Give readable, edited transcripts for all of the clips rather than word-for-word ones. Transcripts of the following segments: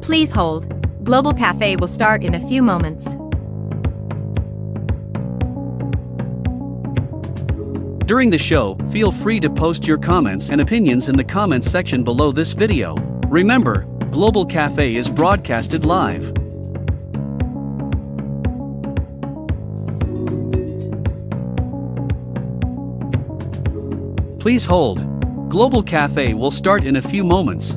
Please hold. Global Cafe will start in a few moments. During the show, feel free to post your comments and opinions in the comments section below this video. Remember, Global Cafe is broadcasted live. Please hold. Global Cafe will start in a few moments.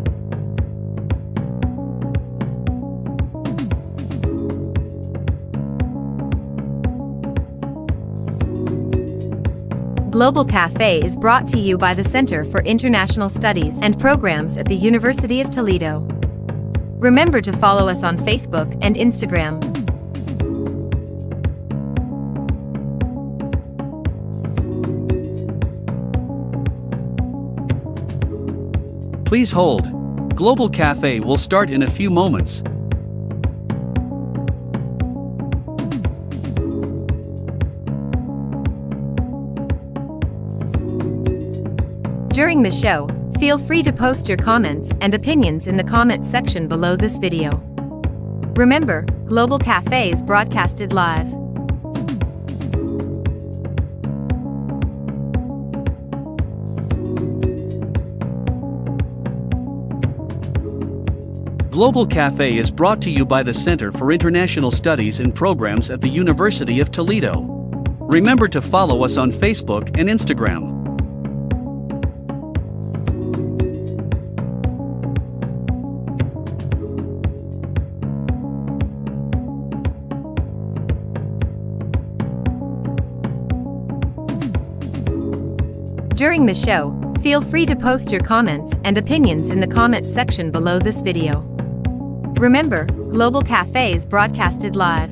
Global Cafe is brought to you by the Center for International Studies and Programs at the University of Toledo. Remember to follow us on Facebook and Instagram. Please hold. Global Cafe will start in a few moments. During the show, feel free to post your comments and opinions in the comments section below this video. Remember, Global Cafe is broadcasted live. Global Cafe is brought to you by the Center for International Studies and Programs at the University of Toledo. Remember to follow us on Facebook and Instagram. During the show, feel free to post your comments and opinions in the comments section below this video. Remember, Global Cafe is broadcasted live.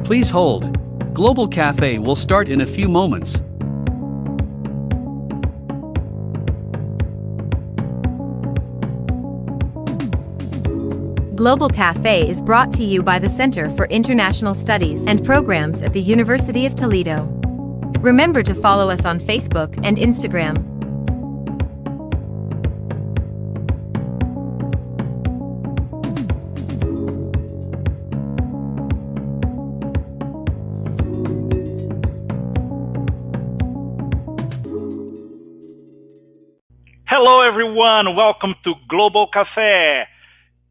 Please hold. Global Cafe will start in a few moments. Global Cafe is brought to you by the Center for International Studies and Programs at the University of Toledo. Remember to follow us on Facebook and Instagram. Hello everyone, welcome to Global Cafe.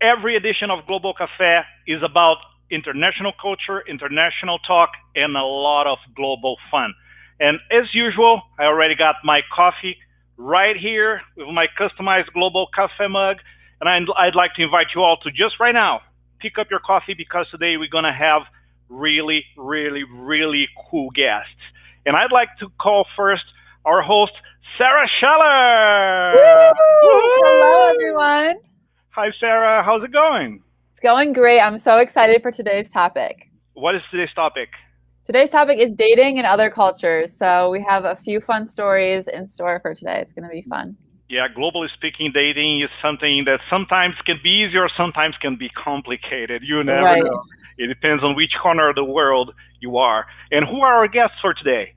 Every edition of Global Cafe is about international culture, international talk, and a lot of global fun. And as usual, I already got my coffee right here with my customized Global Cafe mug. And I'd like to invite you all to just right now, pick up your coffee because today we're going to have really, really, really cool guests. And I'd like to call first our host, Sarah Scheller. Hello, everyone. Hi, Sarah. How's it going? It's going great. I'm so excited for today's topic. What is today's topic? Today's topic is dating in other cultures. So we have a few fun stories in store for today. It's going to be fun. Yeah, globally speaking, dating is something that sometimes can be easy or sometimes can be complicated. You never know. It depends on which corner of the world you are. And who are our guests for today?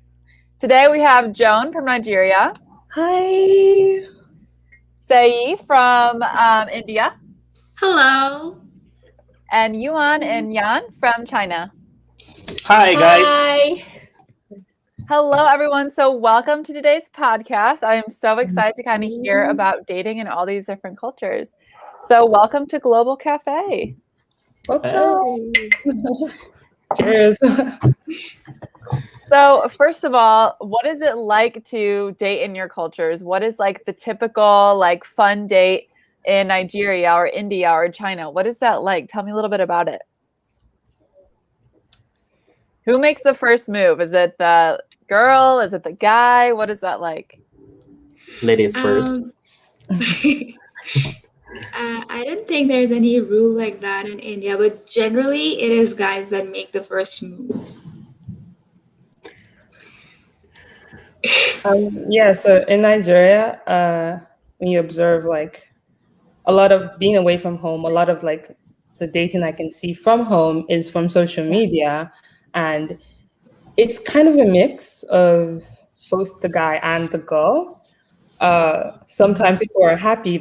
Today we have Joan from Nigeria. Hi. Sei from India. Hello. And Yuan and Yan from China. Hi, guys. Hi. Hello, everyone. So welcome to today's podcast. I am so excited to kind of hear about dating in all these different cultures. So welcome to Global Cafe. Welcome. Cheers. So first of all, what is it like to date in your cultures? What is like the typical like fun date in Nigeria or India or China? What is that like? Tell me a little bit about it. Who makes the first move? Is it the girl? Is it the guy? What is that like? Ladies first. I don't think there's any rule like that in India, but generally it is guys that make the first moves. Yeah, so in Nigeria, when you observe like a lot of being away from home, a lot of like the dating I can see from home is from social media. and it's kind of a mix of both the guy and the girl. Sometimes people are happy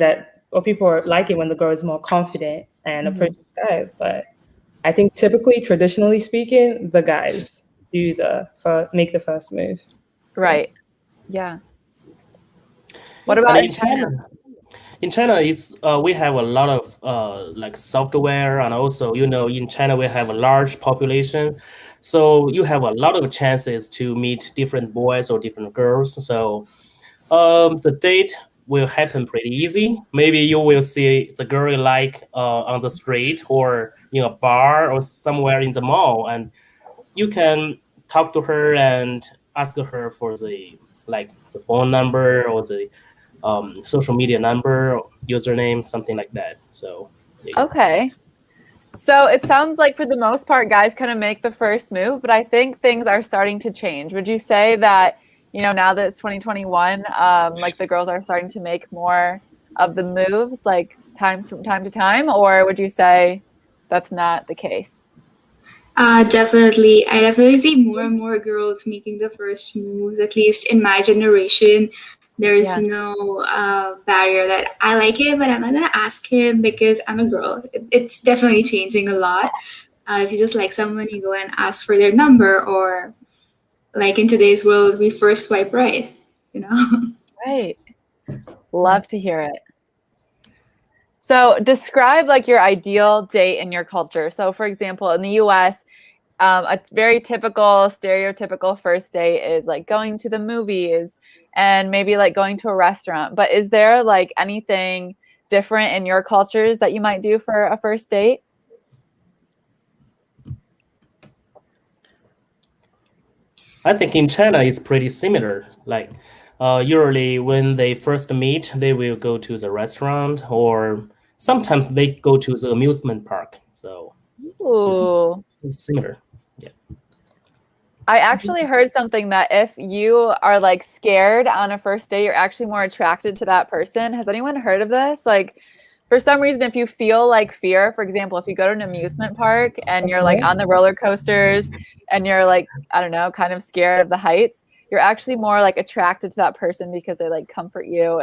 or people are like it when the girl is more confident and approaches the guy. But I think typically, traditionally speaking, the guys do make the first move. So. Right. Yeah. What about in China? In China, we have a lot of like software, and also in China we have a large population, so you have a lot of chances to meet different boys or different girls. So the date will happen pretty easy. Maybe you will see the girl you like on the street or in a bar or somewhere in the mall, and you can talk to her and ask her for the phone number or the social media number, username, something like that. So okay. So it sounds like for the most part, guys kind of make the first move, but I think things are starting to change. Would you say that, now that it's 2021, like the girls are starting to make more of the moves, like from time to time, or would you say that's not the case? Definitely. I definitely see more and more girls making the first moves, at least in my generation. There's no barrier that I like it, but I'm not going to ask him because I'm a girl. It's definitely changing a lot. If you just like someone, you go and ask for their number, or like in today's world, we first swipe right, Right. Love to hear it. So describe like your ideal date in your culture. So for example, in the US, a very typical, stereotypical first date is like going to the movies and maybe like going to a restaurant. But is there like anything different in your cultures that you might do for a first date? I think in China it's pretty similar. Like usually when they first meet, they will go to the restaurant, or sometimes they go to the amusement park. So it's similar. Yeah. I actually heard something that if you are like scared on a first date, you're actually more attracted to that person. Has anyone heard of this? Like, for some reason, if you feel like fear, for example, if you go to an amusement park and you're like on the roller coasters and you're like, I don't know, kind of scared of the heights, you're actually more like attracted to that person because they like comfort you.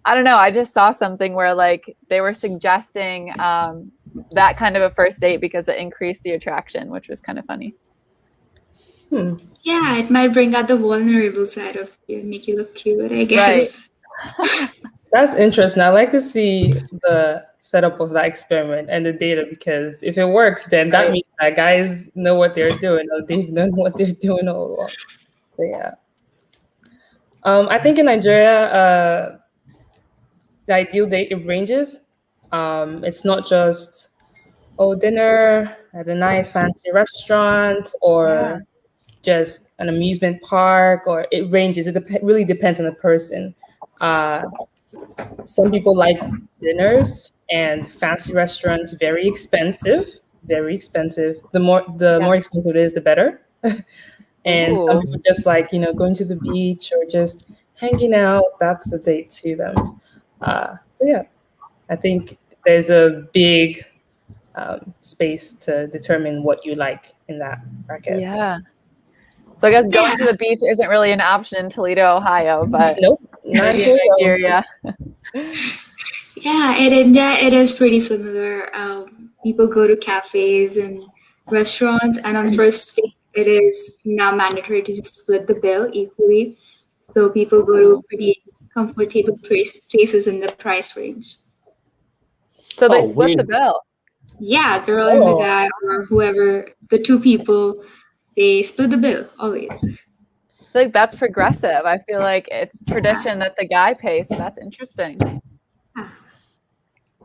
I don't know. I just saw something where like they were suggesting that kind of a first date because it increased the attraction, which was kind of funny. Yeah, it might bring out the vulnerable side of you and make you look cute, I guess. Right. That's interesting. I like to see the setup of that experiment and the data, because if it works, then that means that guys know what they're doing, or they've known what they're doing all along. So yeah. I think in Nigeria, the ideal date, it ranges. It's not just dinner at a nice fancy restaurant or just an amusement park, or it ranges. It really depends on the person. Some people like dinners and fancy restaurants, very expensive. The more expensive it is, the better. And some people just like, going to the beach or just hanging out. That's a date to them. So yeah, I think there's a big space to determine what you like in that bracket. Yeah. So I guess going to the beach isn't really an option in Toledo, Ohio, but nope, maybe in Nigeria. Yeah, in India, it is pretty similar. People go to cafes and restaurants, and on first date, it is now mandatory to just split the bill equally. So people go to pretty comfortable places in the price range. So they split the bill? Yeah, girl and the guy, or whoever, the two people, they split the bill always. I feel like that's progressive. I feel like it's tradition that the guy pays, so that's interesting.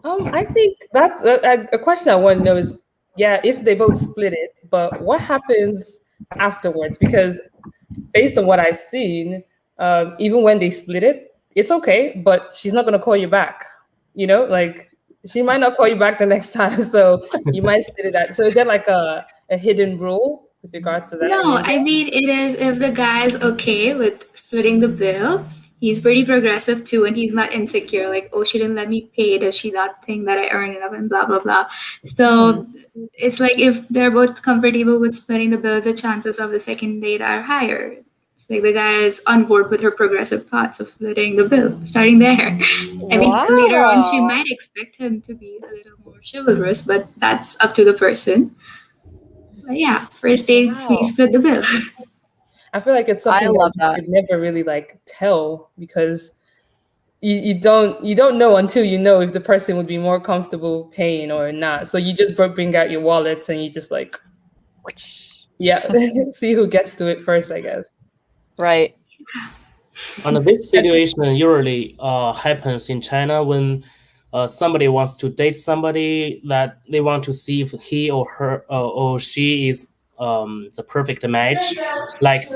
I think that's a question I want to know is, if they both split it, but what happens afterwards? Because based on what I've seen, even when they split it, it's okay, but she's not going to call you back. Like she might not call you back the next time, so you might split it out. So is there like a hidden rule with regards to that? No, I mean, it is if the guy is okay with splitting the bill, He's pretty progressive too, and he's not insecure. Like, oh, she didn't let me pay. Does she not think that I earn enough? And blah blah blah. So it's like if they're both comfortable with splitting the bills, the chances of the second date are higher. It's like the guy is on board with her progressive thoughts of splitting the bill, starting there. I mean, later on, she might expect him to be a little more chivalrous, but that's up to the person. But yeah, first dates, we split the bill. I feel like it's something that you could never really like tell, because you don't know until you know if the person would be more comfortable paying or not. So you just bring out your wallets and you just like, see who gets to it first, I guess. Right. And this situation usually happens in China when somebody wants to date somebody, that they want to see if he or her or she is the perfect match, like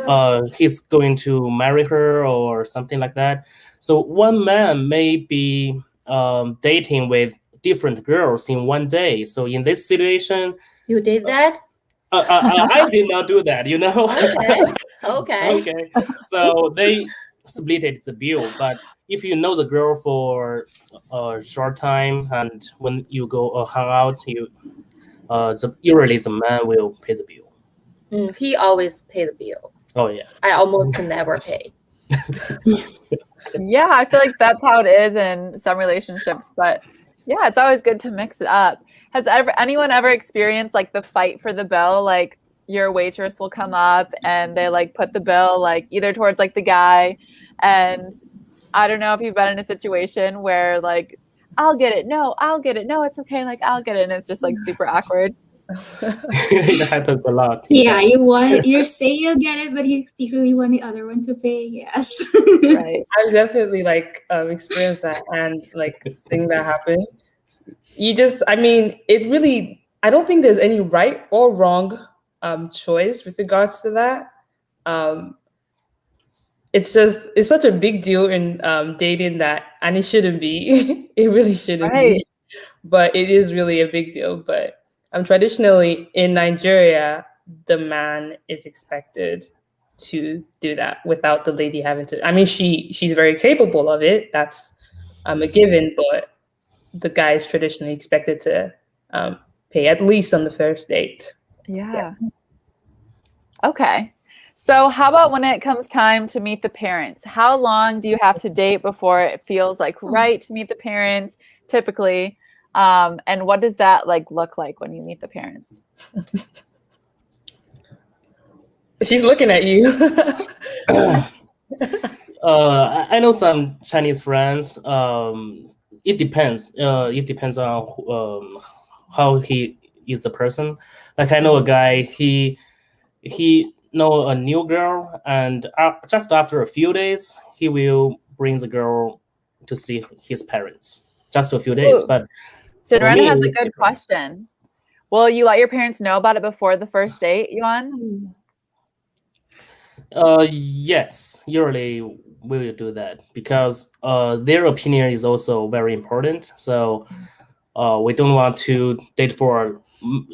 he's going to marry her or something like that. So one man may be dating with different girls in one day. So in this situation, you did that? I did not do that, you know. Okay. So they split the bill, but if you know the girl for a short time, and when you go hang out, usually the man will pay the bill. He always pay the bill. Oh yeah. I almost never pay. Yeah, I feel like that's how it is in some relationships, but yeah, it's always good to mix it up. Has anyone ever experienced like the fight for the bill? Like your waitress will come up and they like put the bill like either towards like the guy, and I don't know if you've been in a situation where like, I'll get it. No, I'll get it. No, it's okay. Like I'll get it. And it's just like super awkward. It happens a lot. Yeah, you say you'll get it, but you secretly want the other one to pay. Yes. Right. I've definitely like experienced that and like seeing that happen. It really, I don't think there's any right or wrong choice with regards to that. It's such a big deal in dating that, and it shouldn't be. It really shouldn't be, but it is really a big deal. But traditionally in Nigeria, the man is expected to do that without the lady having to. I mean, she's very capable of it. That's a given, but the guy is traditionally expected to pay, at least on the first date. Yeah. Okay. So how about when it comes time to meet the parents? How long do you have to date before it feels like right to meet the parents typically? And what does that like look like when you meet the parents? She's looking at you. I know some Chinese friends. It depends. It depends on how he is a person. Like I know a guy. He know a new girl, and just after a few days, he will bring the girl to see his parents. Just a few days, but Xinren has a good question. Will you let your parents know about it before the first date, Yuan? Yes, usually we will do that because their opinion is also very important. So we don't want to date for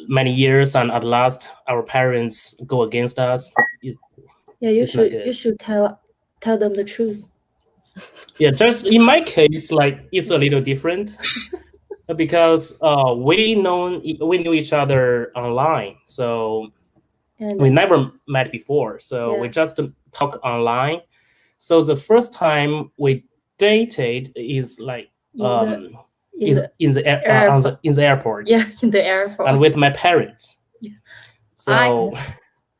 many years and at last our parents go against us. You should tell them the truth. Yeah, just in my case, like it's a little different because we knew each other online, so we never met before. So we just talk online. So the first time we dated is like in the airport. Yeah, in the airport. And with my parents. Yeah. So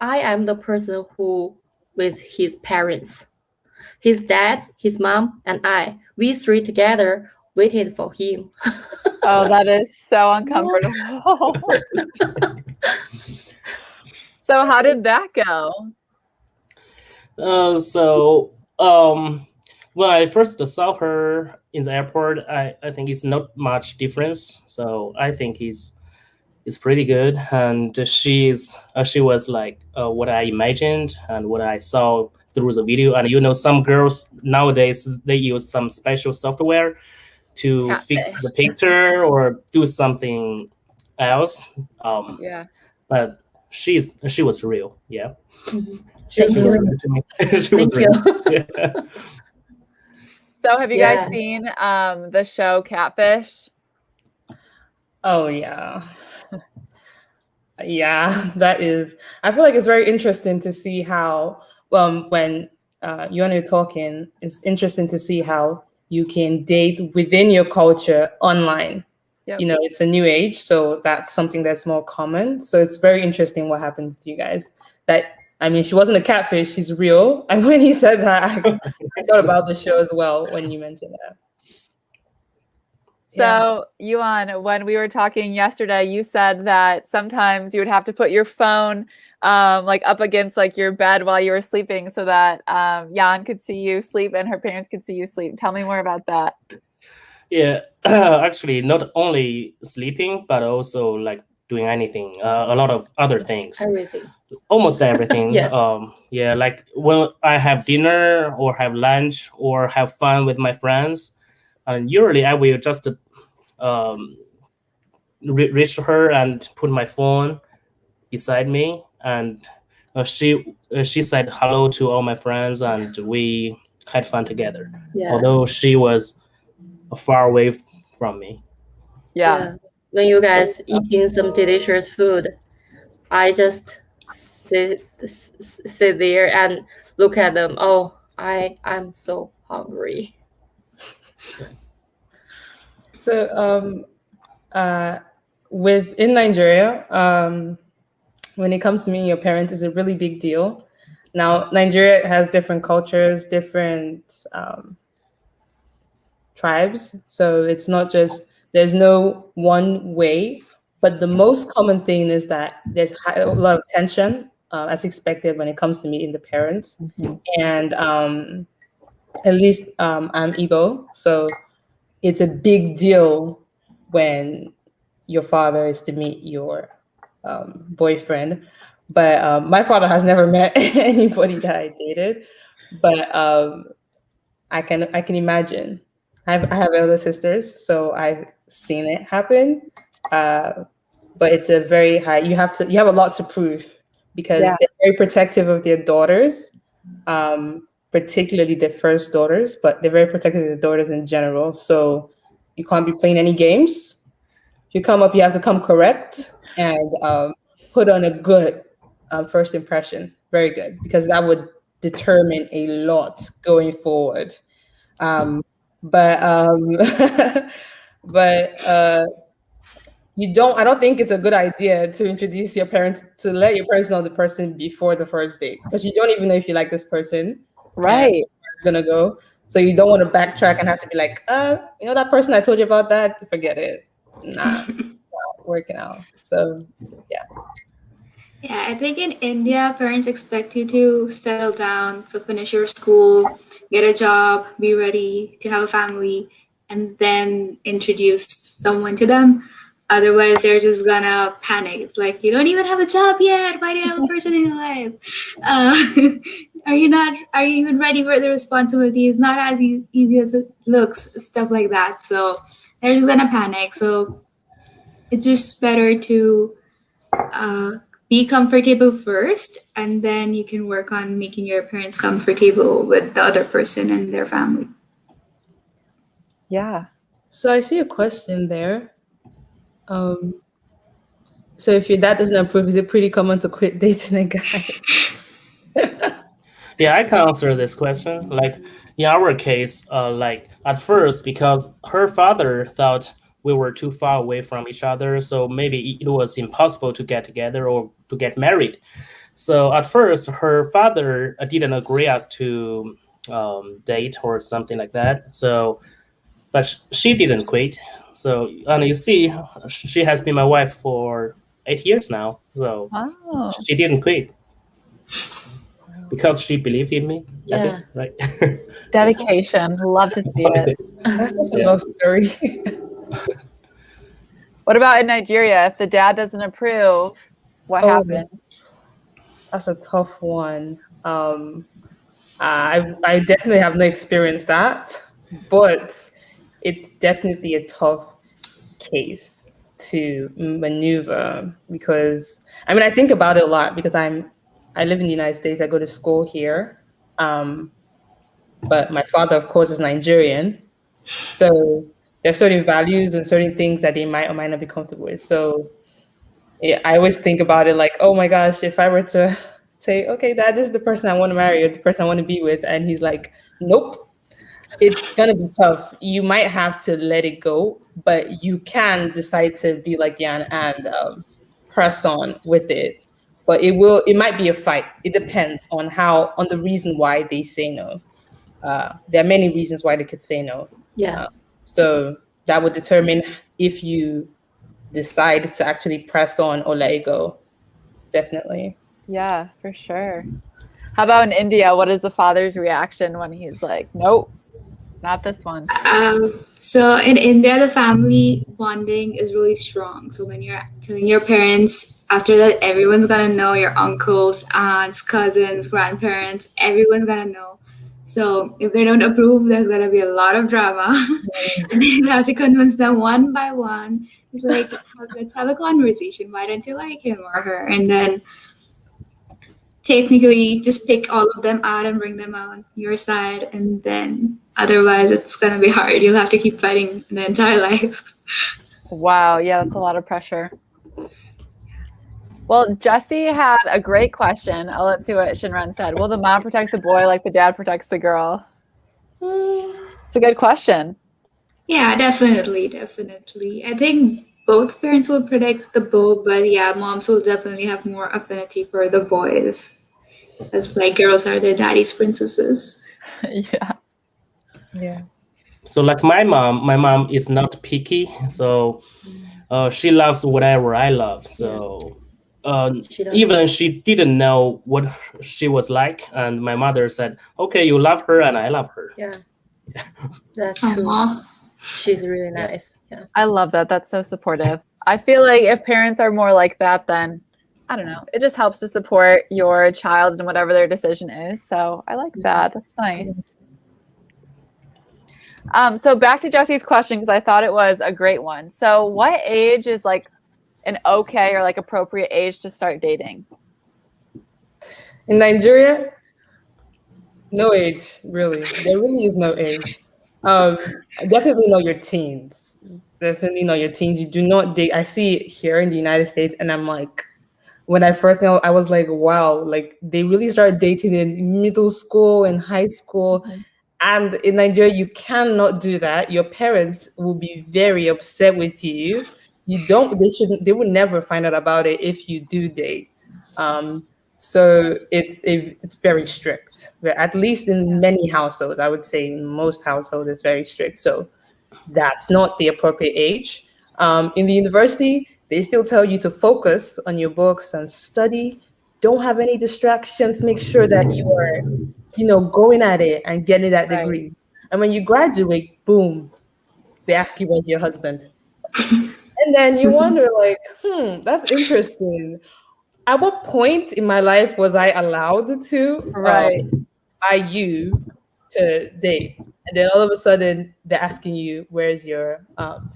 I am the person who with his parents. His dad, his mom, and we three together waited for him. Oh, that is so uncomfortable. So how did that go? When I first saw her in the airport, I think it's not much difference. So I think it's pretty good, and she was like what I imagined and what I saw through the video. And some girls nowadays they use some special software to fix the picture or do something else. But she was real. Yeah. Mm-hmm. Thank you. Thank you. Yeah. So have you guys seen the show Catfish? Oh yeah. Yeah, that is. I feel like it's very interesting to see how, when you and I are talking, it's interesting to see how you can date within your culture online. Yep. You know, it's a new age, so that's something that's more common. So it's very interesting what happens to you guys. I mean, she wasn't a catfish; she's real. And when he said that, I thought about the show as well when you mentioned that. So, Yuan, when we were talking yesterday, you said that sometimes you would have to put your phone like up against like your bed while you were sleeping so that Yan could see you sleep and her parents could see you sleep. Tell me more about that. Yeah, actually, not only sleeping, but also like doing anything, a lot of other things. Everything. Almost everything. Yeah. Like when I have dinner or have lunch or have fun with my friends, and usually I will just reach her and put my phone beside me, and she said hello to all my friends, and we had fun together. Yeah. Although she was far away from me. Yeah. When you guys eating some delicious food, I just sit there and look at them. Oh, I'm so hungry. So in Nigeria, when it comes to meeting your parents, is a really big deal. Now, Nigeria has different cultures, different tribes. So it's not just, there's no one way, but the most common thing is that there's a lot of tension, as expected when it comes to meeting the parents. And at least I'm Igbo, so it's a big deal when your father is to meet your boyfriend. But my father has never met anybody that I dated. But I can imagine. I have elder sisters, so I've seen it happen. But it's a very high. You have a lot to prove because they're very protective of their daughters, particularly their first daughters. But they're very protective of their daughters in general. So you can't be playing any games. If you come up, you have to come correct and put on a good first impression. Very good, because that would determine a lot going forward. But I don't think it's a good idea to introduce your parents, to let your parents know the person before the first date, because you don't even know if you like this person. Right. It's gonna go. So you don't want to backtrack and have to be like, that person I told you about that, forget it. Nah, not working out. So yeah. Yeah, I think in India, parents expect you to settle down, so finish your school, get a job, be ready to have a family, and then introduce someone to them. Otherwise, they're just gonna panic. It's like, you don't even have a job yet. Why do you have a person in your life? Are you even ready for the responsibility? It's not as easy as it looks, stuff like that. So they're just gonna panic. So it's just better to be comfortable first, and then you can work on making your parents comfortable with the other person and their family. Yeah. So I see a question there. So if your dad doesn't approve, is it pretty common to quit dating a guy? Yeah, I can answer this question. Like in our case, like at first, because her father thought we were too far away from each other, so maybe it was impossible to get together or to get married. So at first, her father didn't agree us to date or something like that. So, but she didn't quit. So, and you see, she has been my wife for 8 years now. So she didn't quit because she believed in me. Yeah. Right. Dedication. Love to see it. That's a love story. What about in Nigeria? If the dad doesn't approve, what happens? That's a tough one. I definitely have not experienced that, but it's definitely a tough case to maneuver because I think about it a lot because I live in the United States. I go to school here, but my father, of course, is Nigerian. So there's certain values and certain things that they might or might not be comfortable with. So yeah, I always think about it like, oh my gosh, if I were to say, okay, Dad, this is the person I want to marry or the person I want to be with, and he's like, nope, it's gonna be tough. You might have to let it go, but you can decide to be like Yan and press on with it. But it might be a fight. It depends on the reason why they say no. There are many reasons why they could say no. Yeah. So that would determine if you decide to actually press on or let it go. Definitely. Yeah, for sure. How about in India? What is the father's reaction when he's like, nope, not this one? So in India, the family bonding is really strong. So when you're telling your parents, after that, everyone's gonna know, your uncles, aunts, cousins, grandparents, everyone's gonna know. So if they don't approve, there's gonna be a lot of drama. And then you have to convince them one by one. It's like, let's have a conversation. Why don't you like him or her? And then technically just pick all of them out and bring them on your side, and then otherwise it's going to be hard. You'll have to keep fighting the entire life. Wow, yeah, that's a lot of pressure. Well, Jesse had a great question. Let's see what Xinren said. Will the mom protect the boy like the dad protects the girl? It's a good question. Yeah, definitely. I think both parents will protect the boy, but yeah, moms will definitely have more affinity for the boys. As like girls are their daddy's princesses. Yeah. So like my mom is not picky. So she loves whatever I love. So even she didn't know what she was like, and my mother said, "Okay, you love her, and I love her." Yeah, that's true. She's really nice. Yeah, I love that. That's so supportive. I feel like if parents are more like that, then I don't know. It just helps to support your child in whatever their decision is. So I like that. That's nice. So back to Jesse's question, because I thought it was a great one. So what age is like an okay or like appropriate age to start dating? In Nigeria, no age, really. There really is no age. Definitely not your teens. Definitely not your teens. You do not date. I see it here in the United States, and I'm like, when I first know, I was like, wow, like they really started dating in middle school and high school. Mm-hmm. And in Nigeria, you cannot do that. Your parents will be very upset with you. They would never find out about it if you do date. So it's very strict. At least in many households, I would say in most households, it's very strict. So that's not the appropriate age. In the university, they still tell you to focus on your books and study. Don't have any distractions. Make sure that you are, going at it and getting that degree. Right. And when you graduate, boom, they ask you, where's your husband? And then you wonder like, that's interesting. At what point in my life was I allowed to by you to date? And then all of a sudden they're asking you, where's your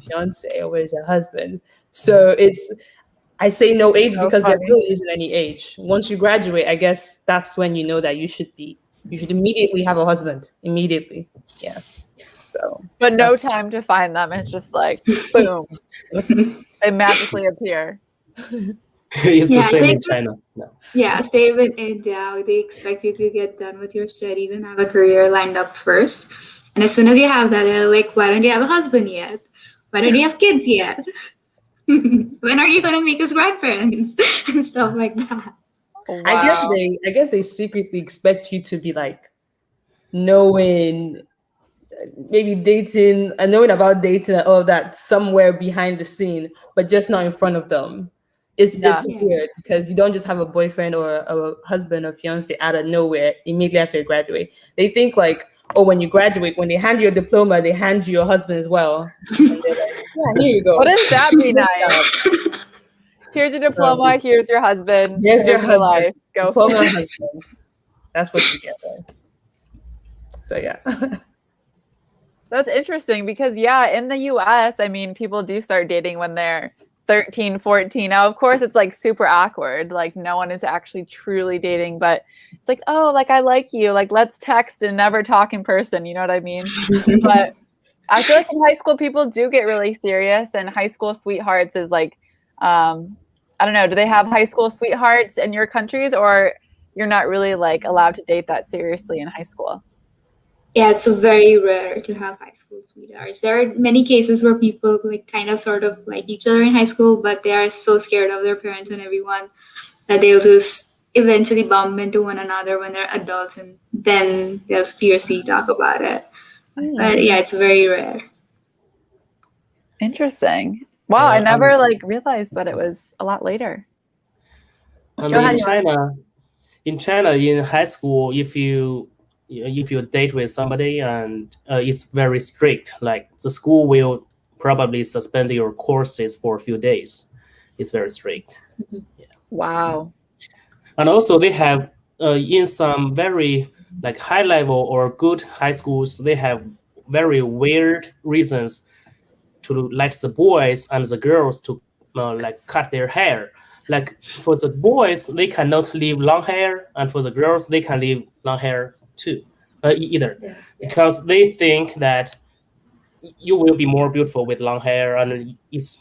fiance or where's your husband? So I say no age because there really isn't any age. Once you graduate, I guess that's when you know that you should immediately have a husband. Immediately. Yes. So but no time to find them. It's just like boom. They magically appear. It's the same in China. No. Yeah, same in India. They expect you to get done with your studies and have a career lined up first. And as soon as you have that, they're like, why don't you have a husband yet? Why don't you have kids yet? When are you gonna make us grandparents? And stuff like that. Wow. I guess they secretly expect you to be like knowing maybe dating and knowing about dating and all of that somewhere behind the scene, but just not in front of them. It's weird because you don't just have a boyfriend or a husband or fiance out of nowhere immediately after you graduate. They think like, oh, when you graduate, when they hand you a diploma, they hand you your husband as well. And they're like, yeah, here you go. Wouldn't that be nice? Here's your diploma. Here's your husband. Here's your husband. Life. Go diploma husband. That's what you get there. So yeah. That's interesting because in the US, I mean, people do start dating when they're 13, 14. Now, of course, it's like super awkward. Like no one is actually truly dating, but it's like, oh, like I like you. Like let's text and never talk in person. You know what I mean? But I feel like in high school, people do get really serious, and high school sweethearts is like, I don't know. Do they have high school sweethearts in your countries, or you're not really like allowed to date that seriously in high school? Yeah, it's very rare to have high school sweethearts. There are many cases where people like kind of sort of like each other in high school, but they are so scared of their parents and everyone that they'll just eventually bump into one another when they're adults, and then they'll seriously talk about it. But yeah, it's very rare. Interesting. Wow, I never like realized that it was a lot later. And in China, in high school, if you date with somebody, and it's very strict. Like the school will probably suspend your courses for a few days. It's very strict. Yeah. Wow. And also they have in some very like high level or good high schools, they have very weird reasons to let the boys and the girls to like cut their hair. Like for the boys, they cannot leave long hair, and for the girls, they can leave long hair too, either, because they think that you will be more beautiful with long hair, and it's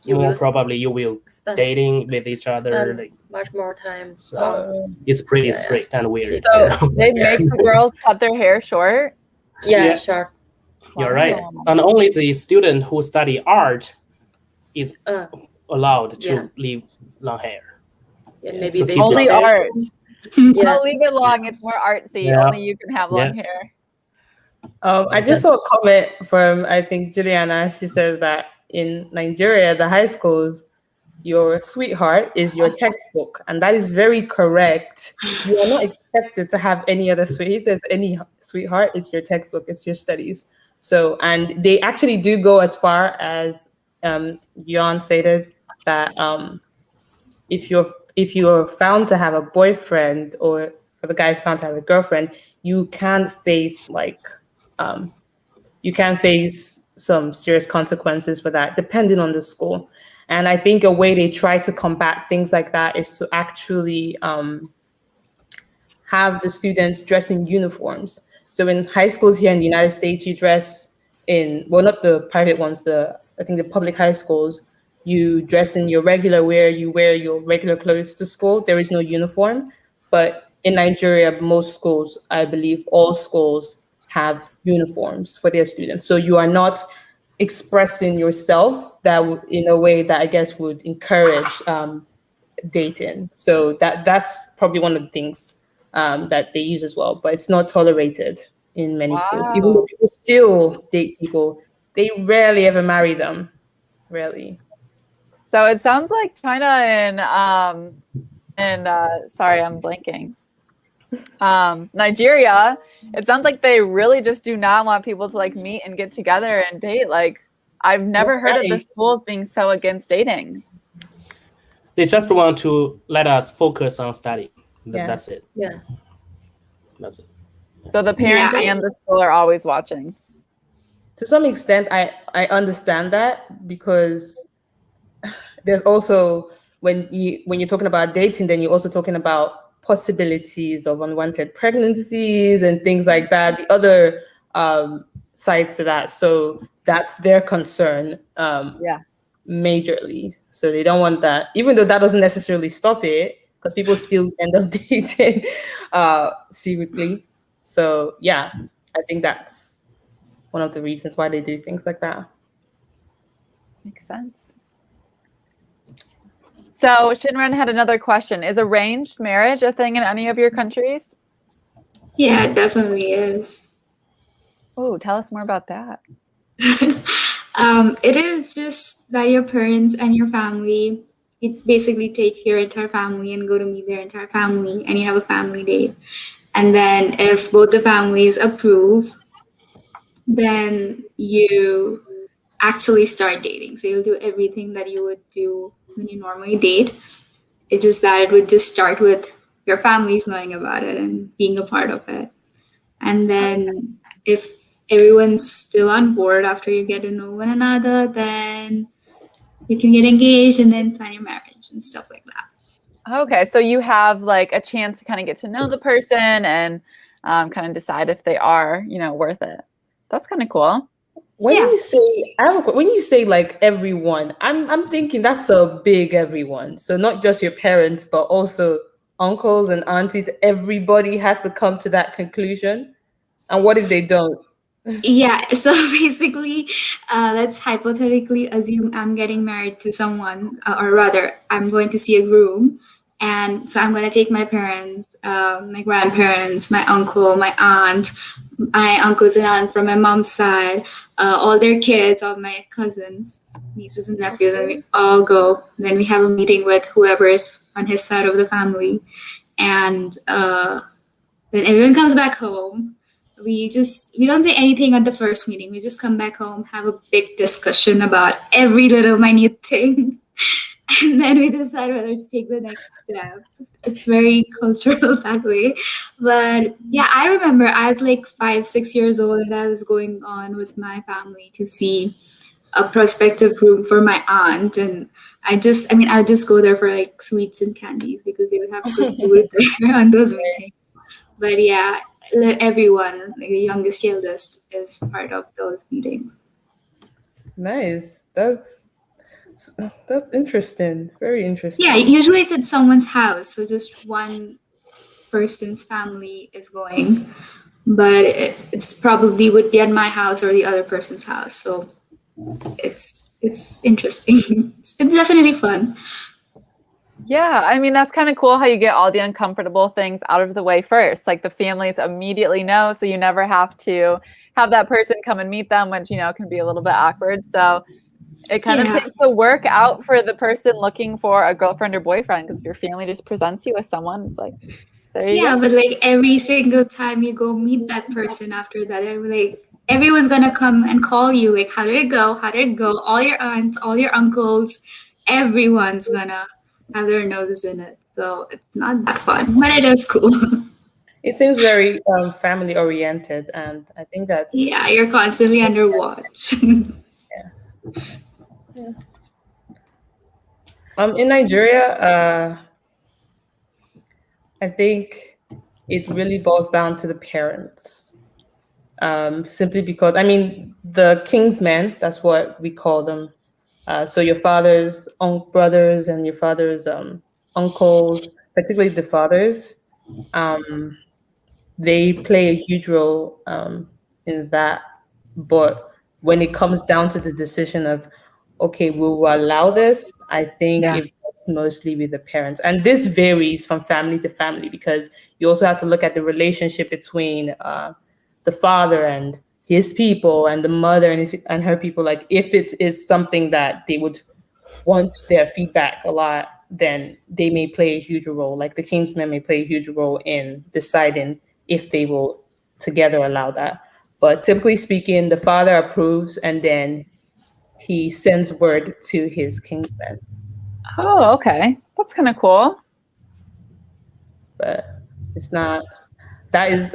more probably you will dating with each other. Like, much more time. So it's pretty strict and weird. So they make the girls cut their hair short? Yeah, sure. You're right. And only the student who study art is allowed to leave long hair. Yeah, maybe they only art. Yeah. I'll leave it long. It's more artsy. Yeah. Only you can have long hair. I just saw a comment from, I think, Juliana. She says that in Nigeria, the high schools, your sweetheart is your textbook. And that is very correct. You are not expected to have any other sweetheart. If there's any sweetheart, it's your textbook, it's your studies. So, and they actually do go as far as Jan stated that if you're found to have a boyfriend, or for the guy found to have a girlfriend, you can face some serious consequences for that, depending on the school. And I think a way they try to combat things like that is to actually have the students dress in uniforms. So in high schools here in the United States, you dress in, well, not the private ones, I think the public high schools, you dress in your regular wear, you wear your regular clothes to school. There is no uniform. But in Nigeria, most schools, I believe all schools have uniforms for their students. So you are not expressing yourself in a way that I guess would encourage dating. So that's probably one of the things that they use as well. But it's not tolerated in many schools. Even though people still date people, they rarely ever marry them. Rarely. So it sounds like China and sorry, I'm blanking. Nigeria, it sounds like they really just do not want people to like meet and get together and date. Like I've never heard of the schools being so against dating. They just want to let us focus on study. Yes. That's it. Yeah. That's it. So the parents and the school are always watching. To some extent, I understand that, because there's also, when you're talking about dating, then you're also talking about possibilities of unwanted pregnancies and things like that, the other sides to that. So that's their concern majorly. So they don't want that, even though that doesn't necessarily stop it, because people still end up dating secretly. So yeah, I think that's one of the reasons why they do things like that. Makes sense. So Xinren had another question. Is arranged marriage a thing in any of your countries? Yeah, it definitely is. Oh, tell us more about that. It is just that your parents and your family, you basically take your entire family and go to meet their entire family, and you have a family date. And then if both the families approve, then you actually start dating. So you'll do everything that you would do when you normally date. It's just that it would just start with your families knowing about it and being a part of it. And then if everyone's still on board after you get to know one another, then you can get engaged and then plan your marriage and stuff like that. Okay, so you have like a chance to kind of get to know the person and kind of decide if they are, worth it. That's kind of cool. When you say when you say like everyone, I'm thinking that's a big everyone. So not just your parents, but also uncles and aunties. Everybody has to come to that conclusion. And what if they don't? Yeah, so basically, let's hypothetically assume I'm getting married to someone, or rather, I'm going to see a groom. And so I'm going to take my parents, my grandparents, my uncle, my aunt, my uncles and aunt from my mom's side, all their kids, all my cousins, nieces and nephews, and we all go. Then we have a meeting with whoever's on his side of the family. And then everyone comes back home. We don't say anything at the first meeting. We just come back home, have a big discussion about every little minute thing. And then we decide whether to take the next step. It's very cultural that way. But yeah, I remember I was like 5, 6 years old and I was going on with my family to see a prospective groom for my aunt. And I'll just go there for like sweets and candies because they would have good food there on those meetings. But yeah, everyone, like the youngest, eldest, is part of those meetings. Nice. That's interesting. Very interesting. Yeah, usually it's at someone's house, so just one person's family is going, but it's probably would be at my house or the other person's house. So it's interesting. It's definitely fun. Yeah, I mean, that's kind of cool how you get all the uncomfortable things out of the way first. Like the families immediately know, so you never have to have that person come and meet them, which, can be a little bit awkward. So it kind of takes the work out for the person looking for a girlfriend or boyfriend, because if your family just presents you with someone, it's like, there you go. Yeah, but like every single time you go meet that person after that, like everyone's gonna come and call you, like, how did it go? How did it go? All your aunts, all your uncles, everyone's gonna have their noses in it. So it's not that fun, but it is cool. It seems very family oriented, and I think that's you're constantly under watch. Yeah. In Nigeria, I think it really boils down to the parents. Simply because, the kingsmen, that's what we call them. So your father's brothers and your father's uncles, particularly the fathers, they play a huge role in that. But when it comes down to the decision of, okay, will we allow this? I think it was mostly with the parents. And this varies from family to family because you also have to look at the relationship between the father and his people and the mother and her people. Like if it is something that they would want their feedback a lot, then they may play a huge role. Like the kingsmen may play a huge role in deciding if they will together allow that. But typically speaking, the father approves and then he sends word to his kingsmen. Oh, okay. That's kind of cool. But it's not, that is,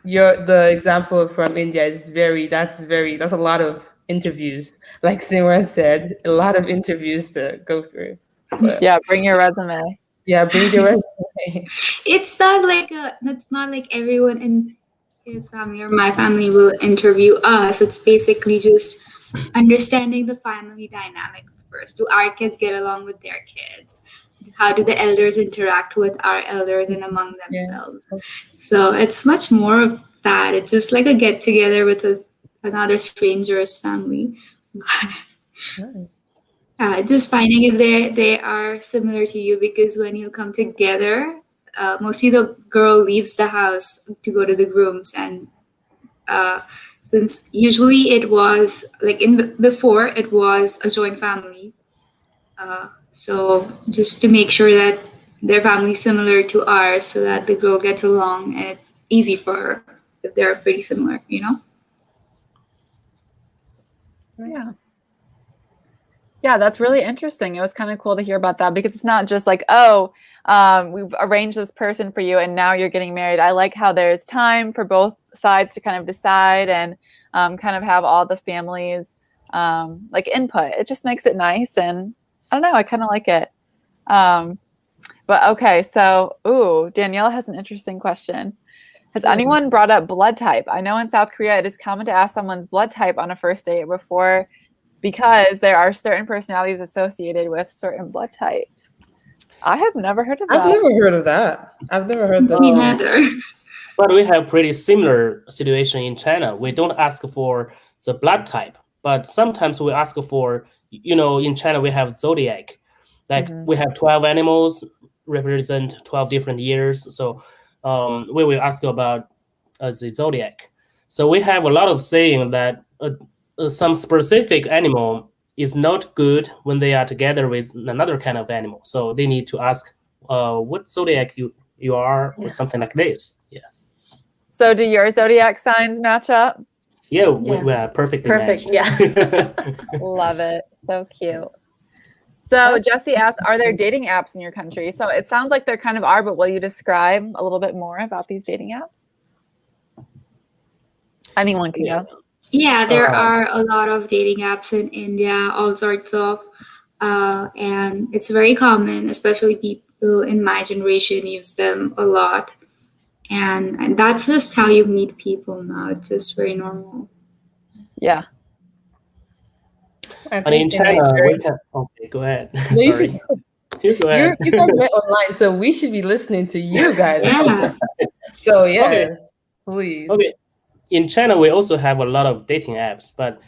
the example from India is that's a lot of interviews. Like Xinren said, a lot of interviews to go through. But, yeah, bring your resume. Yeah, bring your resume. It's not like that's not like everyone in his family or my family will interview us. It's basically just understanding the family dynamic first. Do our kids get along with their kids? How do the elders interact with our elders and among themselves? Yeah. So it's much more of that. It's just like a get together with another stranger's family. Just finding if they are similar to you, because when you come together, mostly the girl leaves the house to go to the grooms, and since usually it was like before it was a joint family, so just to make sure that their family is similar to ours, so that the girl gets along and it's easy for her if they're pretty similar, Yeah, that's really interesting. It was kind of cool to hear about that, because it's not just like, we've arranged this person for you and now you're getting married. I like how there's time for both sides to kind of decide and kind of have all the families like input. It just makes it nice, and I don't know, I kind of like it. But okay, so Danielle has an interesting question. Has anyone brought up blood type? I know in South Korea it is common to ask someone's blood type on a first date because there are certain personalities associated with certain blood types. I have never heard of that. I've never heard of that. I've never heard that. Me neither. But we have pretty similar situation in China. We don't ask for the blood type, but sometimes we ask for, in China we have zodiac. Like we have 12 animals represent 12 different years. So we will ask about the zodiac. So we have a lot of saying that some specific animal is not good when they are together with another kind of animal. So they need to ask what zodiac you are, or something like this. Yeah. So do your zodiac signs match up? Yeah, we are perfectly Perfect. matched. Yeah. Love it. So cute. So Jesse asked, are there dating apps in your country? So it sounds like there kind of are, but will you describe a little bit more about these dating apps? Anyone can go. Yeah, there are a lot of dating apps in India, all sorts of, and it's very common, especially people in my generation use them a lot. And that's just how you meet people now. It's just very normal. Yeah. And in China, we can. Okay, go ahead. Sorry. You go ahead. You guys met online, so we should be listening to you guys. Yeah. So yes, please. Okay. In China, we also have a lot of dating apps, but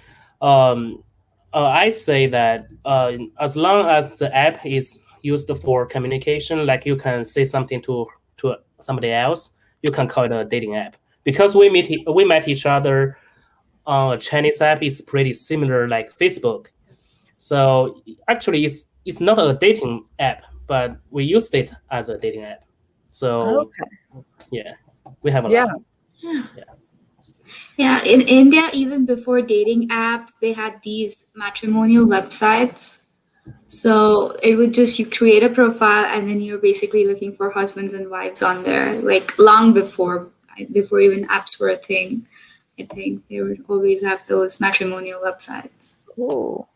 I say that as long as the app is used for communication, like you can say something to somebody else, you can call it a dating app. Because we met each other on a Chinese app is pretty similar, like Facebook. So actually, it's not a dating app, but we used it as a dating app. So yeah, we have a lot. Yeah, in India, even before dating apps, they had these matrimonial websites. So it would just, you create a profile and then you're basically looking for husbands and wives on there, like long before even apps were a thing. I think they would always have those matrimonial websites. Ooh.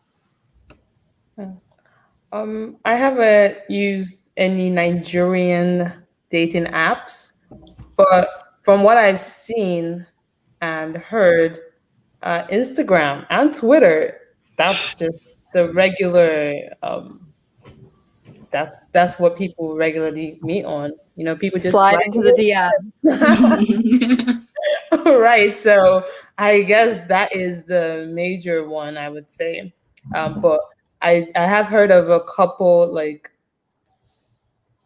I haven't used any Nigerian dating apps, but from what I've seen and heard, Instagram and Twitter, that's just the regular. That's what people regularly meet on. People just slide into the DMs. Right. So I guess that is the major one, I would say. But I have heard of a couple like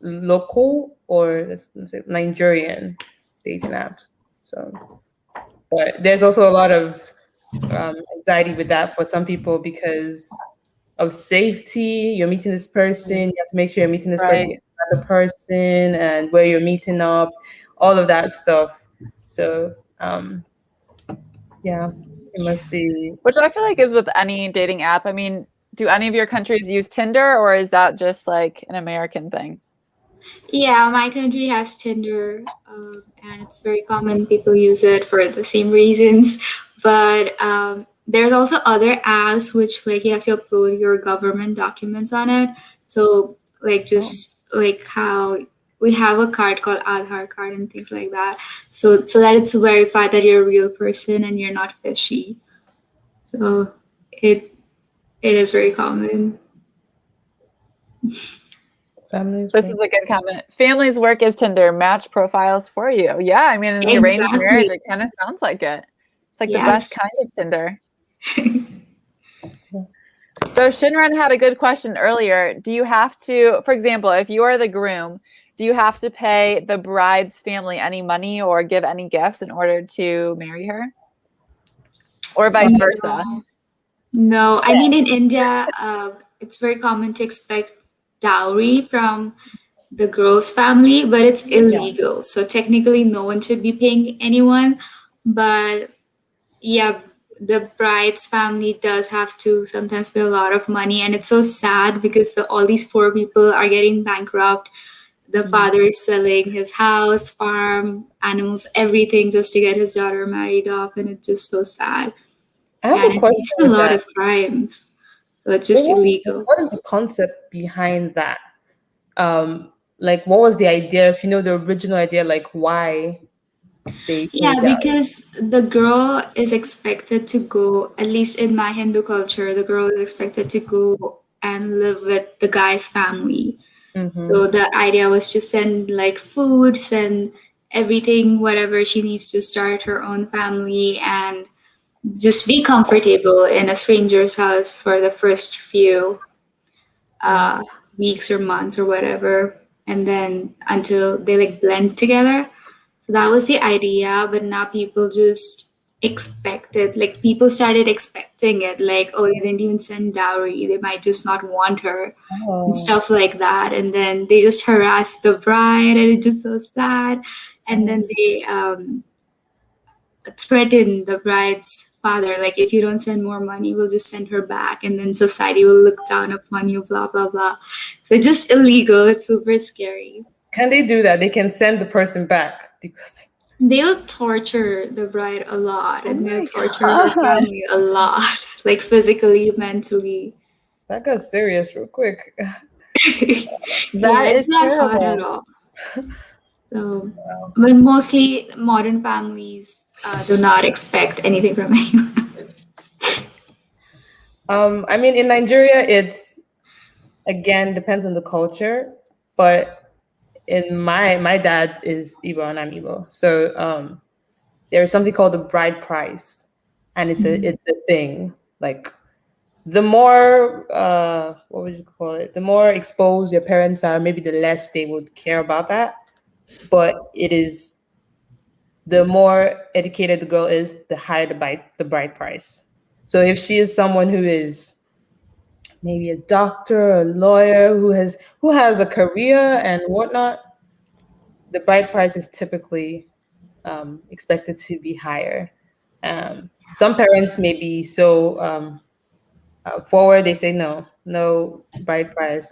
local or let's say Nigerian dating apps. So, but there's also a lot of anxiety with that for some people because of safety. You're meeting this person, you have to make sure you're meeting this person, another person, and where you're meeting up, all of that stuff. So yeah, it must be. Which I feel like is with any dating app. I mean, do any of your countries use Tinder, or is that just like an American thing? Yeah, my country has Tinder, and it's very common. People use it for the same reasons. But there's also other apps which like you have to upload your government documents on it. So like just like how we have a card called Aadhaar card and things like that. So that it's verified that you're a real person and you're not fishy. So it is very common. This is a good comment. Families work as Tinder, match profiles for you. Yeah, I mean, in the arranged marriage, it kind of sounds like it. It's like the best kind of Tinder. So Xinren had a good question earlier. Do you have to, for example, if you are the groom, do you have to pay the bride's family any money or give any gifts in order to marry her? Or vice versa? No, I mean, in India, it's very common to expect dowry from the girl's family, but it's illegal. So technically no one should be paying anyone. But yeah, the bride's family does have to sometimes pay a lot of money, and it's so sad because all these poor people are getting bankrupt. The father is selling his house, farm, animals, everything just to get his daughter married off, and it's just so sad. I have and a it question leads to a with lot that. of crimes. So it's just illegal. What is the concept behind that? Like, what was the idea? If you know the original idea, like why they Yeah, made that? because the girl is expected to go, at least in my Hindu culture, the girl is expected to go and live with the guy's family. Mm-hmm. So the idea was to send like food, send everything, whatever she needs to start her own family and just be comfortable in a stranger's house for the first few uh, weeks or months or whatever, and then until they like blend together. So that was the idea, but now people just expected, like people started expecting it, like, oh, they didn't even send dowry, they might just not want her and Oh. stuff like that. And then they just harass the bride, and it's just so sad. And then they threaten the bride's father, like, if you don't send more money, we'll just send her back, and then society will look down upon you, blah blah blah. So it's just illegal. It's super scary. Can they do that? They can send the person back because. They'll torture the bride a lot, Oh and they'll my torture her God. family a lot, like physically, mentally. That got serious real quick. Yeah, That it's is not fun at terrible. all. So, but mostly modern families do not expect anything from anyone. I mean, in Nigeria, it's again depends on the culture, but in my dad is Igbo and I'm Igbo, so there's something called the bride price, and it's a thing. Like the more what would you call it? The more exposed your parents are, maybe the less they would care about that. But it is the more educated the girl is, the higher the bride price. So if she is someone who is maybe a doctor, a lawyer, who has a career and whatnot, the bride price is typically expected to be higher. Some parents may be so forward; they say no bride price,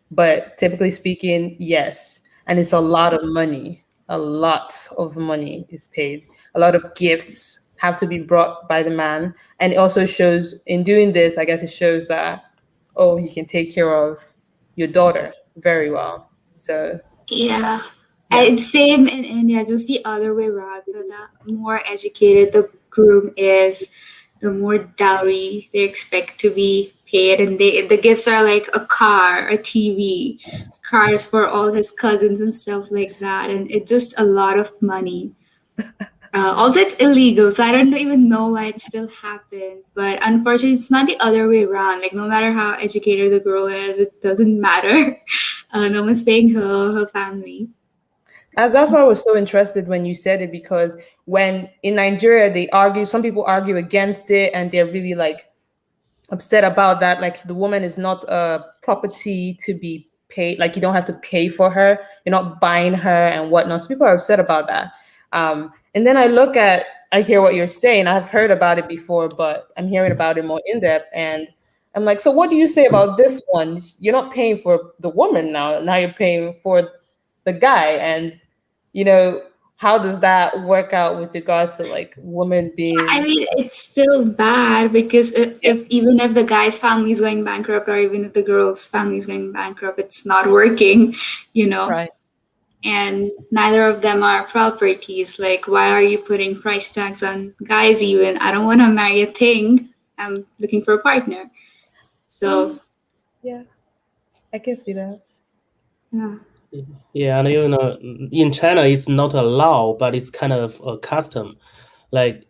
but typically speaking, yes, and it's a lot of money. A lot of money is paid. A lot of gifts have to be brought by the man, and it also shows in doing this. I guess it shows that you can take care of your daughter very well. So Yeah. yeah. It's same in India, just the other way around. So the more educated the groom is, the more dowry they expect to be paid, and the gifts are like a car, a TV, cars for all his cousins and stuff like that, and it's just a lot of money. Also, it's illegal, so I don't even know why it still happens. But unfortunately, it's not the other way around. Like, no matter how educated the girl is, it doesn't matter. No one's paying her or her family. That's why I was so interested when you said it, because when in Nigeria they argue, some people argue against it, and they're really like upset about that. Like the woman is not a property to be paid. Like you don't have to pay for her. You're not buying her and whatnot. So people are upset about that. And then I hear what you're saying. I've heard about it before, but I'm hearing about it more in depth. And I'm like, so what do you say about this one? You're not paying for the woman now. Now you're paying for the guy. And, how does that work out with regards to like women I being. mean, it's still bad because if even if the guy's family is going bankrupt, or even if the girl's family is going bankrupt, it's not working, you know. Right. And neither of them are properties. Like, why are you putting price tags on guys? Even I don't want to marry a thing. I'm looking for a partner. So Yeah, I can see that. yeah. Yeah, and in China, it's not a law, but it's kind of a custom. Like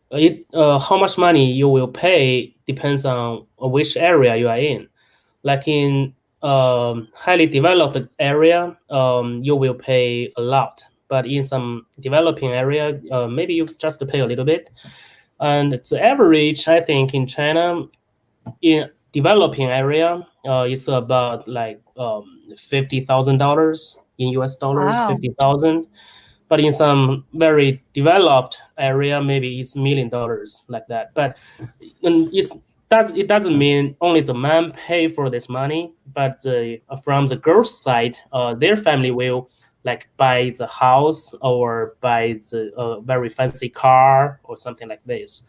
how much money you will pay depends on which area you are in. Like in highly developed area, you will pay a lot. But in some developing area, maybe you just pay a little bit. And the average, I think, in China, in developing area, it's about like $50,000 in US dollars, Wow. 50,000. But in some very developed area, maybe it's $1 million like that. But it doesn't mean only the man pay for this money, but from the girl's side, their family will like buy the house or buy the very fancy car or something like this.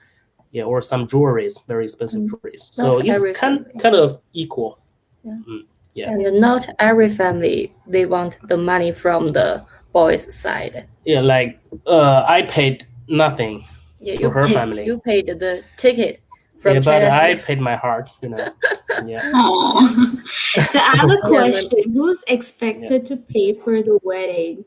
Yeah, or some jewelries, very expensive jewelries. So Not it's every kind family. of equal. Yeah. Yeah. And not every family they want the money from the boys' side. Yeah, like I paid nothing Yeah, to her family. you paid the ticket from Yeah, but China. I paid my heart, you know. Yeah. Aw. So I have a Yeah, question. Who's expected to pay for the wedding?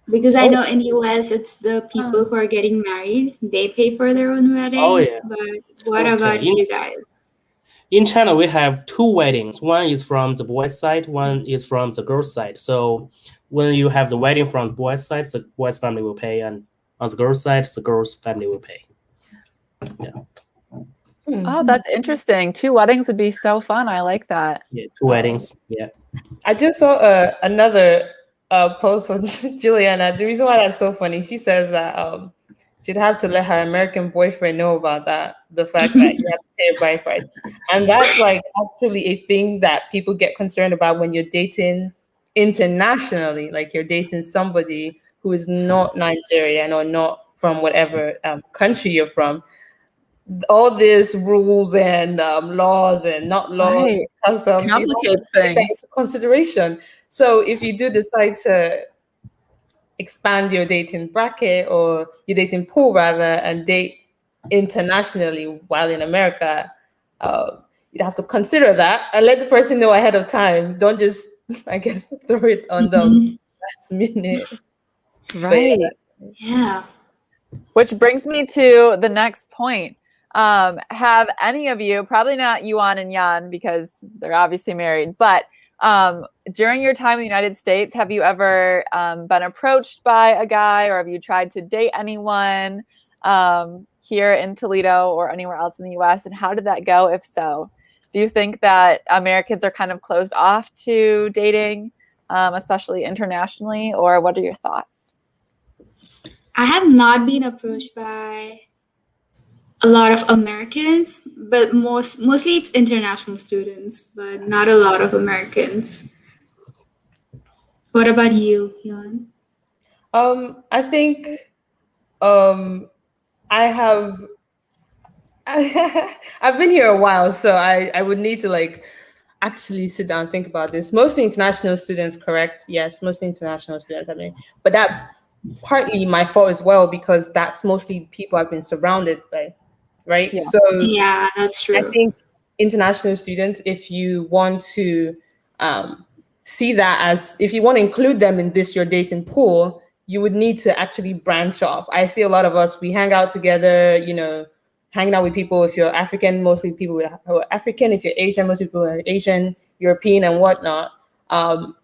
Because I know in US it's the people who are getting married. They pay for their own wedding. Oh yeah. But what Okay. about you guys? In China, we have two weddings. One is from the boys' side, one is from the girls' side. So when you have the wedding from the boys' side, the boys' family will pay, and on the girls' side, the girls' family will pay. Yeah. Oh, that's interesting. 2 weddings would be so fun. I like that. Yeah, two weddings. Yeah. I just saw another post from Juliana. The reason why that's so funny, she says that she'd have to let her American boyfriend know about that, the fact that you have to pay a bride price. And that's like actually a thing that people get concerned about when you're dating internationally, like you're dating somebody who is not Nigerian or not from whatever country you're from. All these rules and laws and not laws, Right. customs, you have to Complicates take that things. into consideration. So if you do decide to expand your dating bracket or your dating pool rather and date internationally while in America, you'd have to consider that and let the person know ahead of time. Don't just, I guess, throw it on them last minute. Right. Yeah. Which brings me to the next point. Have any of you, probably not Yuan and Yan because they're obviously married, but during your time in the United States, have you ever been approached by a guy or have you tried to date anyone here in Toledo or anywhere else in the US? And how did that go, if so? Do you think that Americans are kind of closed off to dating, especially internationally, or what are your thoughts? I have not been approached by a lot of Americans, but mostly it's international students, but not a lot of Americans. What about you, Yon? I think I have I've been here a while, so I would need to like actually sit down and think about this. Mostly international students, correct? Yes, mostly international students. I mean, but that's partly my fault as well because that's mostly people I've been surrounded by, right? Yeah. So Yeah, that's true. I think international students, if you want to see that as, if you want to include them in this your dating pool, you would need to actually branch off. I see a lot of us, we hang out together, you know, hanging out with people. If you're African, mostly people who are African. If you're Asian, most people are Asian, European, and whatnot.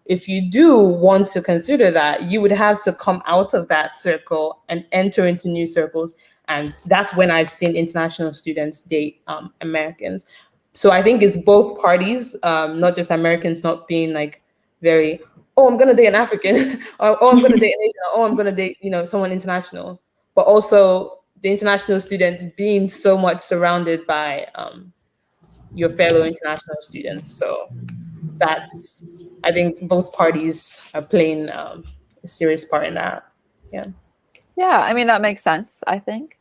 If you do want to consider that, you would have to come out of that circle and enter into new circles. And that's when I've seen international students date Americans. So I think it's both parties, not just Americans not being like very, oh, I'm going to date an African, or oh, I'm going to date an Asian, or oh, I'm going to date, you know, someone international, but also the international student being so much surrounded by your fellow international students. So that's, I think both parties are playing a serious part in that. Yeah. Yeah, I mean, that makes sense, I think.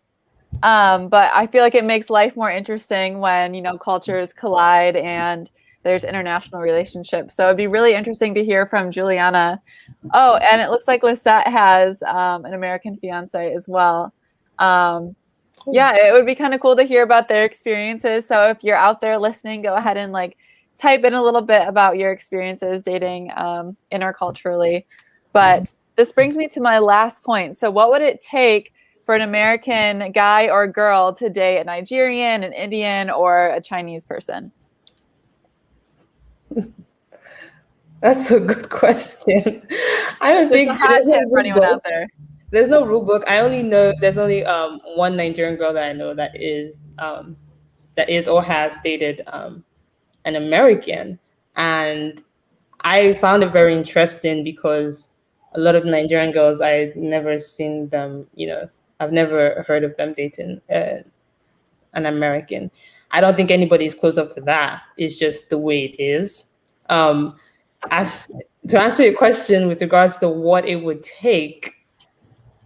But I feel like it makes life more interesting when, you know, cultures collide and there's international relationships. So it'd be really interesting to hear from Juliana. Oh, and it looks like Lisette has an American fiance as well. Yeah, it would be kind of cool to hear about their experiences. So if you're out there listening, go ahead and like type in a little bit about your experiences dating interculturally. But this brings me to my last point. So what would it take for an American guy or girl to date a Nigerian, an Indian, or a Chinese person? That's a good question. I don't think It's a hot tip for anyone out there. There's no rule book. I only know there's only one Nigerian girl that I know that is or has dated an American, and I found it very interesting because a lot of Nigerian girls, I've never seen them. You know, I've never heard of them dating an American. I don't think anybody is close up to that. It's just the way it is. As to answer your question with regards to what it would take,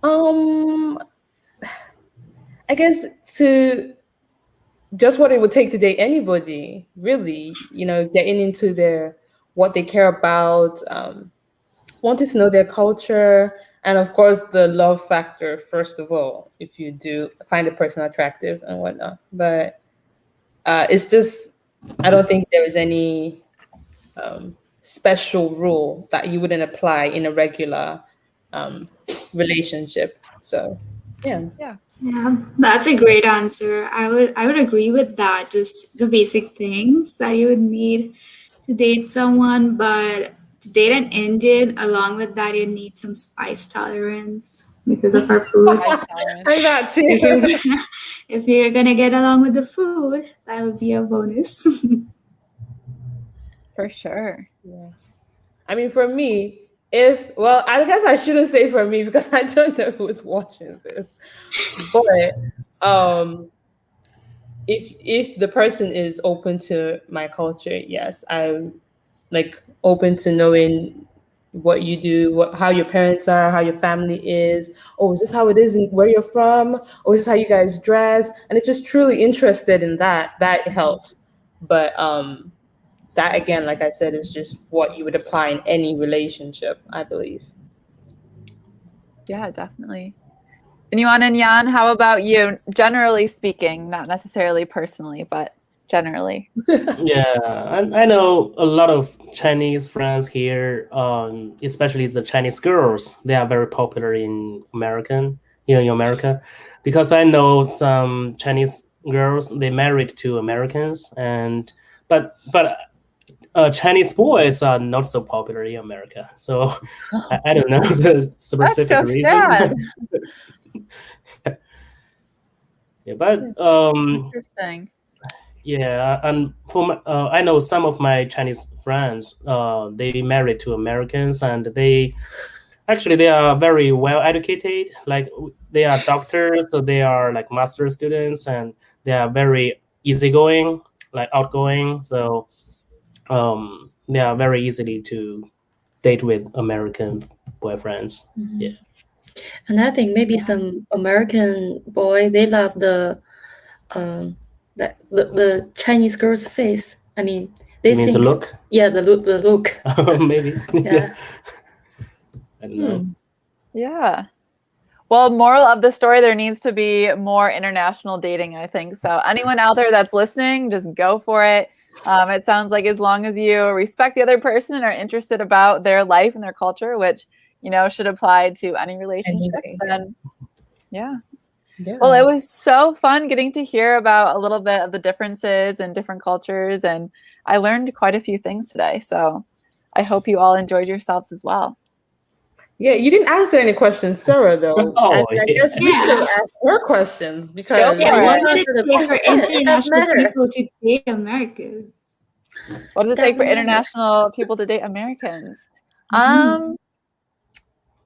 I guess to just what it would take to date anybody, really, getting into what they care about, wanting to know their culture, and of course the love factor, first of all, if you do find a person attractive and whatnot. But it's just, I don't think there is any special rule that you wouldn't apply in a regular relationship. So Yeah, that's a great answer. I would agree with that. Just the basic things that you would need to date someone, but to date an Indian, along with that, you need some spice tolerance because of our food. And that too. If you're gonna get along with the food, that would be a bonus. For sure. Yeah. I mean, for me, I guess I shouldn't say for me because I don't know who's watching this. But if the person is open to my culture, yes, I'm like open to knowing what you do, how your parents are, how your family is. Oh, is this how it is where you're from? Oh, is this how you guys dress? And it's just truly interested in that. That helps. But that, again, like I said, is just what you would apply in any relationship, I believe. Yeah, definitely. And Yuan and Yan, how about you? Generally speaking, not necessarily personally, but generally. Yeah, I know a lot of Chinese friends here, especially the Chinese girls. They are very popular in America, because I know some Chinese girls, they married to Americans, but Chinese boys are not so popular in America. So I don't know the specific That's so reason. sad. Yeah, but Interesting. yeah, and I know some of my Chinese friends, they married to Americans, and they are very well educated. Like, they are doctors, so they are like master students, and they are very easygoing, like outgoing. So they are very easily to date with American boyfriends. Mhm. Yeah. And I think maybe some American boy, they love the Chinese girl's face. I mean, they You mean the think, look? yeah, the look. Maybe. Yeah. I don't know. Yeah. Well, moral of the story, there needs to be more international dating, I think. So anyone out there that's listening, just go for it. It sounds like as long as you respect the other person and are interested about their life and their culture, which, should apply to any relationship, then yeah. Well, it was so fun getting to hear about a little bit of the differences and different cultures, and I learned quite a few things today. So I hope you all enjoyed yourselves as well. Yeah, you didn't answer any questions, Sarah, though. Oh, I guess we should have asked her questions because what does it take for international people to date Americans? What does it take for international people to date Americans?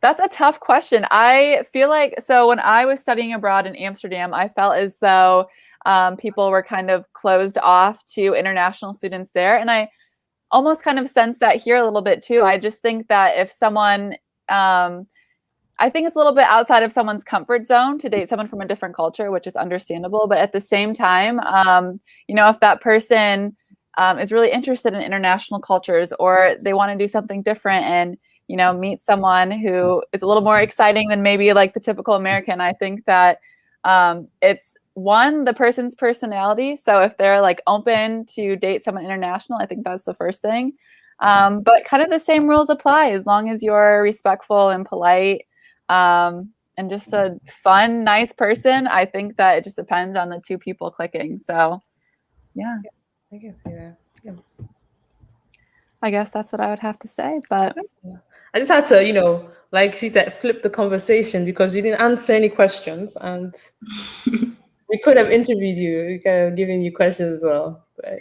That's a tough question. I feel like, so when I was studying abroad in Amsterdam, I felt as though people were kind of closed off to international students there. And I almost kind of sense that here a little bit too. I just think that if someone, I think it's a little bit outside of someone's comfort zone to date someone from a different culture, which is understandable. But at the same time, if that person is really interested in international cultures, or they want to do something different and meet someone who is a little more exciting than maybe like the typical American, I think that it's the person's personality. So if they're like open to date someone international, I think that's the first thing. But kind of the same rules apply as long as you're respectful and polite and just a fun, nice person. I think that it just depends on the two people clicking. So yeah. I can see that. Yeah. I guess that's what I would have to say, but I just had to, like she said, flip the conversation because you didn't answer any questions, and we could have interviewed you. We could have given you questions as well. But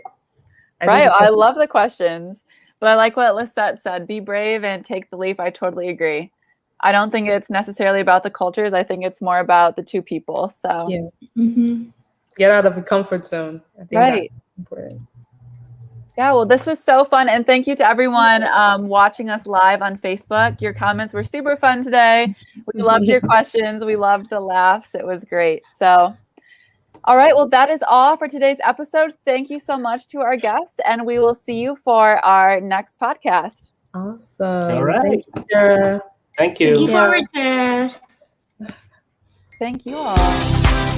I love the questions, but I like what Lisette said. Be brave and take the leap. I totally agree. I don't think it's necessarily about the cultures. I think it's more about the two people. So get out of the comfort zone. I think that's important. Yeah, well, this was so fun. And thank you to everyone watching us live on Facebook. Your comments were super fun today. We loved your questions. We loved the laughs. It was great. So All right. Well, that is all for today's episode. Thank you so much to our guests, and we will see you for our next podcast. Awesome. All right. Thank you, Sarah. Thank you. Looking forward to it. Thank you all.